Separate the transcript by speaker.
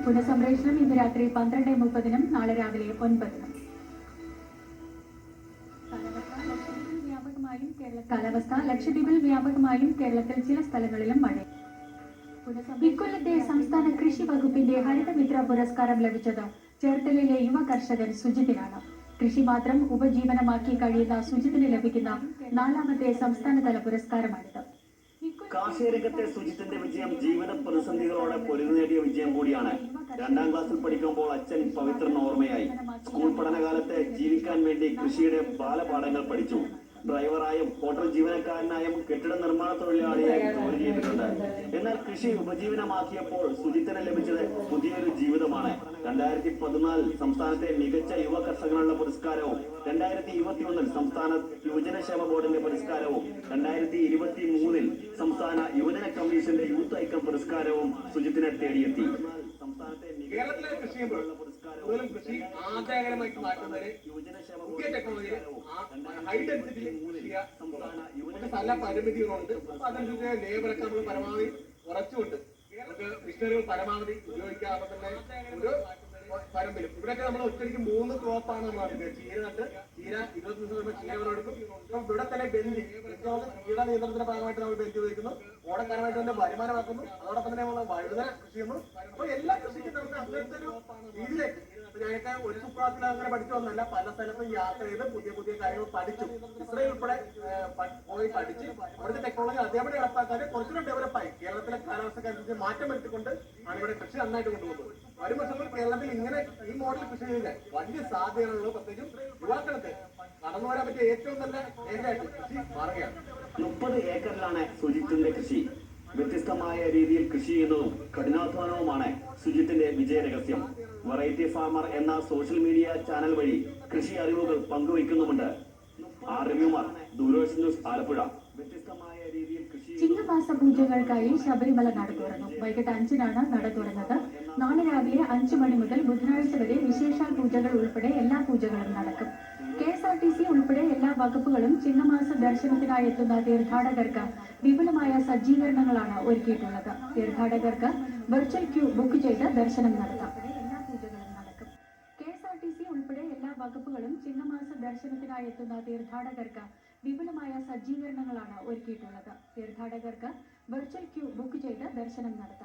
Speaker 1: പുനഃസംപ്രേഷണം ഇന്ന് രാത്രി 12:30 നാളെ രാവിലെ 9. കാലാവസ്ഥ ലക്ഷദ്വീപിൽ വ്യാപകമായും കേരളത്തിൽ ചില സ്ഥലങ്ങളിലും മഴ. ഇക്കൊല്ലത്തെ സംസ്ഥാന കൃഷി വകുപ്പിന്റെ ഹരിതമിത്ര പുരസ്കാരം ലഭിച്ചത് ചേർത്തലയിലെ യുവ കർഷകൻ സുജിത്തിനാണ്. കൃഷി മാത്രം ഉപജീവനമാക്കി കഴിയുന്ന സുജിത്തിന് ലഭിക്കുന്ന 4ാമത്തെ സംസ്ഥാനതല പുരസ്കാരമാണിത്.
Speaker 2: കാർഷിക രംഗത്തെ സുജിത്തിന്റെ വിജയം ജീവിത പ്രതിസന്ധികളോടെ പൊരുതി നേടിയ വിജയം കൂടിയാണ്. 2ാം ക്ലാസ്സിൽ പഠിക്കുമ്പോൾ അച്ഛൻ പവിത്രൻ ഓർമ്മയായി. സ്കൂൾ പഠനകാലത്ത് ജീവിക്കാൻ വേണ്ടി കൃഷിയുടെ ബാലപാഠങ്ങൾ പഠിച്ചു. ഡ്രൈവറായും ഹോട്ടൽ ജീവനക്കാരനായും കെട്ടിട നിർമ്മാണ തൊഴിലാളിയായും ജോലി ചെയ്തിട്ടുണ്ട്. എന്നാൽ കൃഷി ഉപജീവനമാക്കിയപ്പോൾ സുജിത്തിന് ലഭിച്ചത് പുതിയൊരു ജീവിതമാണ്. 2014 സംസ്ഥാനത്തെ മികച്ച യുവ കർഷകനുള്ള പുരസ്കാരവും 2021 സംസ്ഥാന യുവജനക്ഷേമ ബോർഡിന്റെ പുരസ്കാരവും 2023 സംസ്ഥാന യുവജന കമ്മീഷന്റെ യൂത്ത് ഐക്കൺ പുരസ്കാരവും സുജിത്തിനെ തേടിയെത്തി.
Speaker 3: കേരളത്തിലെ കൃഷി ആദായകരമായിട്ട് മാറ്റുന്നതിന് പുതിയ ടെക്നോളജി ഹൈ ഡെൻസിറ്റി നല്ല പരിമിതികളുണ്ട്. അപ്പൊ അതനുസരിച്ച് ലേബറൊക്കെ നമ്മൾ പരമാവധി കുറച്ചുകൊണ്ട് നമുക്ക് മിഷനറികൾ പരമാവധി ഉപയോഗിക്കാതെ തന്നെ ഒരു പരമ്പിലും ഇവിടെയൊക്കെ നമ്മൾ ഒറ്റയ്ക്ക് 3 ക്രോപ്പാണ് നമ്മൾ നടത്തുന്നത്. ചീര നട്ട് ചീര 20 ദിവസം ചീര വിളവെടുക്കും. ഇവിടെ തന്നെ ബെഞ്ച് കീട നിയന്ത്രണത്തിന്റെ ഭാഗമായിട്ട് നമ്മൾ ബെഞ്ച് ഉപയോഗിക്കുന്നു. ഓടക്കാലമായിട്ട് തന്നെ വരുമാനമാക്കുന്നു. അതോടൊപ്പം തന്നെ നമ്മൾ വഴുതന കൃഷി ചെയ്യുന്നു. അപ്പൊ എല്ലാ കൃഷിക്കും നമുക്ക് അങ്ങനത്തെ ഒരു രീതിയിലേക്ക് ഞങ്ങൾക്ക് ഒരു സുപ്രാത്തിൽ അങ്ങനെ പഠിച്ചു വന്നല്ല, പല സ്ഥലത്തും യാത്ര ചെയ്ത് പുതിയ പുതിയ കാര്യങ്ങൾ പഠിച്ചു. ഇസ്രയേൽ ഉൾപ്പെടെ പോയി പഠിച്ച് അവിടുത്തെ ടെക്നോളജി അതേപടി നടപ്പാക്കാൻ കുറച്ചുകൂടെ ഡെവലപ്പായി. കേരളത്തിലെ കാലാവസ്ഥക്കനുസരിച്ച് മാറ്റം വരുത്തിക്കൊണ്ട് ആണ് ഇവിടെ കൃഷി നന്നായിട്ട് കൊണ്ടുപോകുന്നത്. വരും വർഷങ്ങൾ കേരളത്തിൽ ഇങ്ങനെ ഈ മോഡൽ കൃഷി ചെയ്താൽ വലിയ സാധ്യതകളുള്ളൂ. പ്രത്യേകിച്ചും യുവാക്കൾക്ക് കടന്നു വരാൻ പറ്റിയ ഏറ്റവും നല്ല മേഖലയായിട്ട് കൃഷി മാറുകയാണ്.
Speaker 2: 30 ഏക്കറിലാണ് സുജിത്തിന്റെ കൃഷി. വ്യത്യസ്തമായ രീതിയിൽ കൃഷി ചെയ്യുന്നതും കഠിനാധ്വാനവുമാണ് സുജിത്തിന്റെ വിജയ രഹസ്യം. വെറൈറ്റി ഫാമർ എന്ന സോഷ്യൽ മീഡിയ ചാനൽ വഴി കൃഷി അറിവുകൾ പങ്കുവയ്ക്കുന്നുമുണ്ട്. റിവ്യൂമാർ ദൂരദർശൻ ന്യൂസ് ആലപ്പുഴ. വ്യത്യസ്തമായ രീതിയിൽ
Speaker 1: ചിങ്ങമാസ പൂജകൾക്കായി ശബരിമല നട തുറന്നു. വൈകിട്ട് 5-നാണ് നട തുറന്നത്. നാളെ രാവിലെ 5 മണി മുതൽ ബുധനാഴ്ച വരെ വിശേഷാൽ പൂജകൾ ഉൾപ്പെടെ എല്ലാ പൂജകളും നടക്കും. KSRTC ഉൾപ്പെടെ എല്ലാ വകുപ്പുകളും ചിങ്ങമാസ ദർശനത്തിനായി എത്തുന്ന തീർത്ഥാടകർക്ക് വിപുലമായ സജ്ജീകരണങ്ങളാണ് ഒരുക്കിയിട്ടുള്ളത്. തീർത്ഥാടകർക്ക് വെർച്വൽ ക്യൂ ബുക്ക് ചെയ്ത് ദർശനം നടത്താം. എല്ലാ പൂജകളും നടക്കും. KSRTC ഉൾപ്പെടെ എല്ലാ വകുപ്പുകളും ചിങ്ങമാസ ദർശനത്തിനായി എത്തുന്ന തീർത്ഥാടകർക്ക് വിപുലമായ സജ്ജീകരണങ്ങളാണ് ഒരുക്കിയിട്ടുള്ളത്. തീർത്ഥാടകർക്ക് വെർച്വൽ ക്യൂ ബുക്ക് ചെയ്ത് ദർശനം നടത്താം.